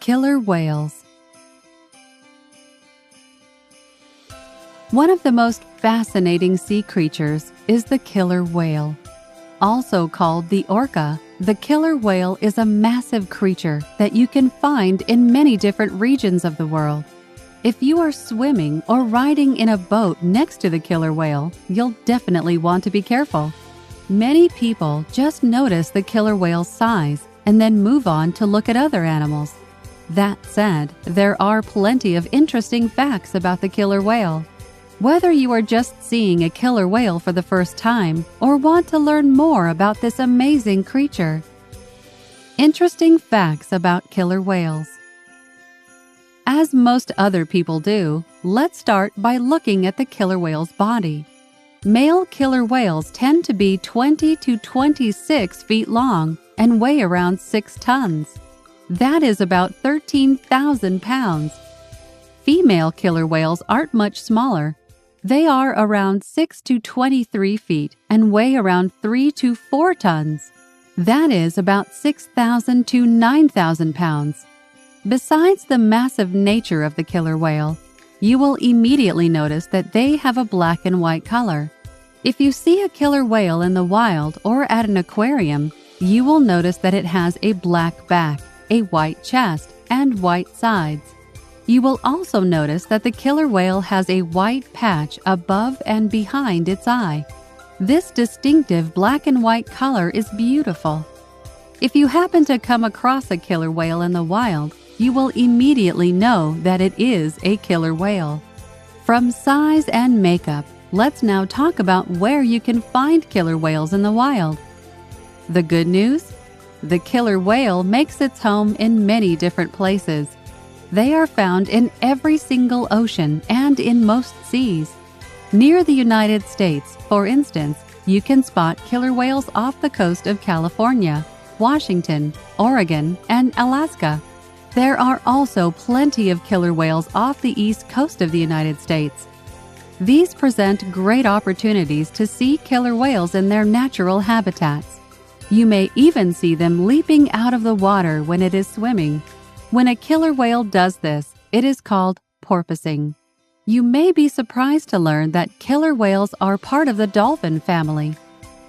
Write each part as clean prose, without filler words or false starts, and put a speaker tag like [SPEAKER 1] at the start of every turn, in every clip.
[SPEAKER 1] Killer whales. One of the most fascinating sea creatures is the killer whale. Also called the orca, the killer whale is a massive creature that you can find in many different regions of the world. If you are swimming or riding in a boat next to the killer whale, you'll definitely want to be careful. Many people just notice the killer whale's size and then move on to look at other animals. That said, there are plenty of interesting facts about the killer whale. Whether you are just seeing a killer whale for the first time or want to learn more about this amazing creature. Interesting facts about killer whales. As most other people do, let's start by looking at the killer whale's body. Male killer whales tend to be 20 to 26 feet long and weigh around 6 tons. That is about 13,000 pounds. Female killer whales aren't much smaller. They are around 6 to 23 feet and weigh around 3 to 4 tons. That is about 6,000 to 9,000 pounds. Besides the massive nature of the killer whale, you will immediately notice that they have a black and white color. If you see a killer whale in the wild or at an aquarium, you will notice that it has a black back, a white chest, and white sides. You will also notice that the killer whale has a white patch above and behind its eye. This distinctive black and white color is beautiful. If you happen to come across a killer whale in the wild, you will immediately know that it is a killer whale. From size and makeup, let's now talk about where you can find killer whales in the wild. The good news? The killer whale makes its home in many different places. They are found in every single ocean and in most seas. Near the United States, for instance, you can spot killer whales off the coast of California, Washington, Oregon, and Alaska. There are also plenty of killer whales off the east coast of the United States. These present great opportunities to see killer whales in their natural habitats. You may even see them leaping out of the water when it is swimming. When a killer whale does this, it is called porpoising. You may be surprised to learn that killer whales are part of the dolphin family.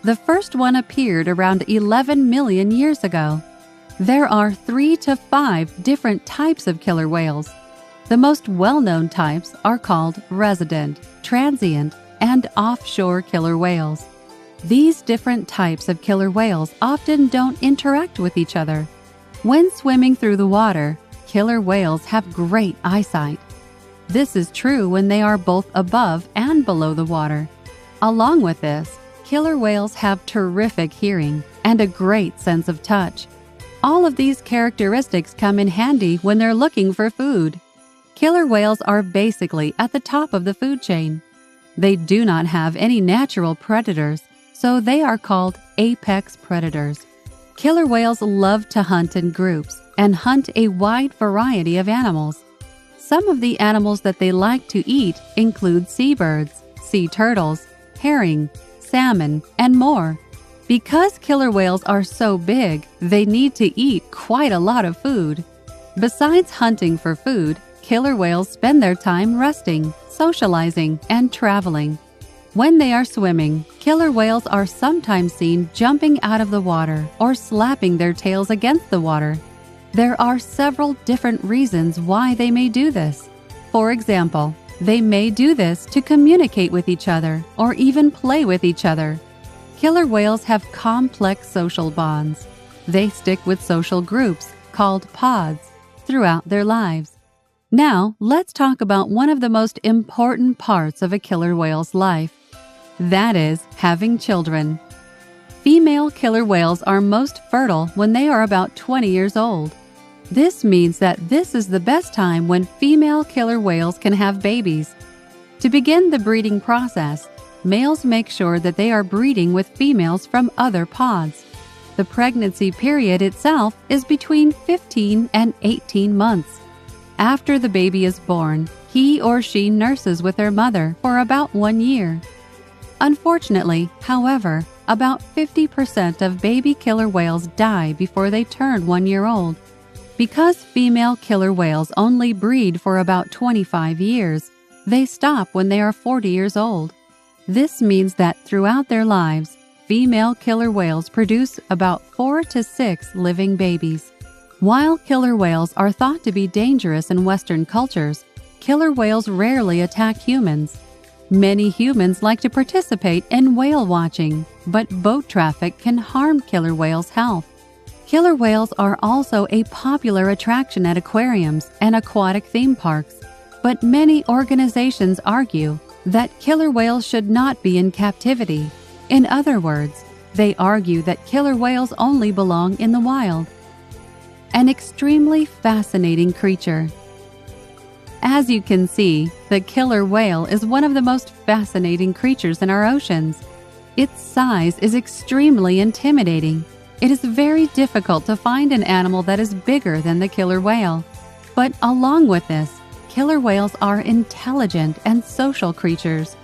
[SPEAKER 1] The first one appeared around 11 million years ago. There are 3 to 5 different types of killer whales. The most well-known types are called resident, transient, and offshore killer whales. These different types of killer whales often don't interact with each other. When swimming through the water, killer whales have great eyesight. This is true when they are both above and below the water. Along with this, killer whales have terrific hearing and a great sense of touch. All of these characteristics come in handy when they're looking for food. Killer whales are basically at the top of the food chain. They do not have any natural predators, so they are called apex predators. Killer whales love to hunt in groups and hunt a wide variety of animals. Some of the animals that they like to eat include seabirds, sea turtles, herring, salmon, and more. Because killer whales are so big, they need to eat quite a lot of food. Besides hunting for food, killer whales spend their time resting, socializing, and traveling. When they are swimming, killer whales are sometimes seen jumping out of the water or slapping their tails against the water. There are several different reasons why they may do this. For example, they may do this to communicate with each other or even play with each other. Killer whales have complex social bonds. They stick with social groups, called pods, throughout their lives. Now, let's talk about one of the most important parts of a killer whale's life. That is, having children. Female killer whales are most fertile when they are about 20 years old. This means that this is the best time when female killer whales can have babies. To begin the breeding process, males make sure that they are breeding with females from other pods. The pregnancy period itself is between 15 and 18 months. After the baby is born, he or she nurses with their mother for about 1 year. Unfortunately, however, about 50% of baby killer whales die before they turn 1 year old. Because female killer whales only breed for about 25 years, they stop when they are 40 years old. This means that throughout their lives, female killer whales produce about 4 to 6 living babies. While killer whales are thought to be dangerous in Western cultures, killer whales rarely attack humans. Many humans like to participate in whale watching, but boat traffic can harm killer whales' health. Killer whales are also a popular attraction at aquariums and aquatic theme parks, but many organizations argue that killer whales should not be in captivity. In other words, they argue that killer whales only belong in the wild. An extremely fascinating creature. As you can see, the killer whale is one of the most fascinating creatures in our oceans. Its size is extremely intimidating. It is very difficult to find an animal that is bigger than the killer whale. But along with this, killer whales are intelligent and social creatures.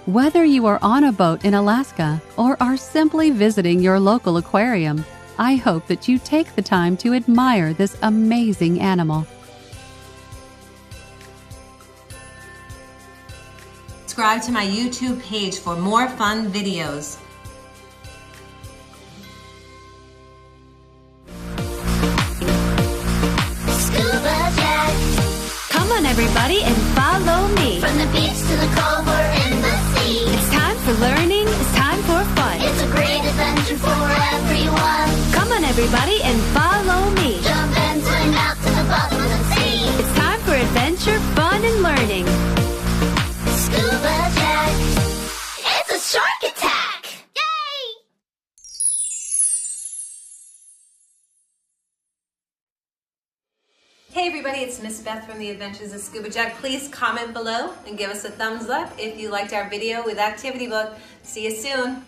[SPEAKER 1] Whether you are on a boat in Alaska or are simply visiting your local aquarium, I hope that you take the time to admire this amazing animal.
[SPEAKER 2] Subscribe to my YouTube page for more fun videos.
[SPEAKER 3] Come on everybody and follow me.
[SPEAKER 4] From the beach to the cove or in the sea.
[SPEAKER 3] It's time for learning, it's time for fun.
[SPEAKER 4] It's a great adventure for everyone.
[SPEAKER 3] Come on everybody and follow me.
[SPEAKER 4] Jump and swim out to the bottom of the sea.
[SPEAKER 3] It's time for adventure, fun, and learning.
[SPEAKER 4] Scuba Jack. It's a shark attack. Yay!
[SPEAKER 2] Hey everybody, it's Miss Beth from the Adventures of Scuba Jack. Please comment below and give us a thumbs up if you liked our video with Activity Book. See you soon.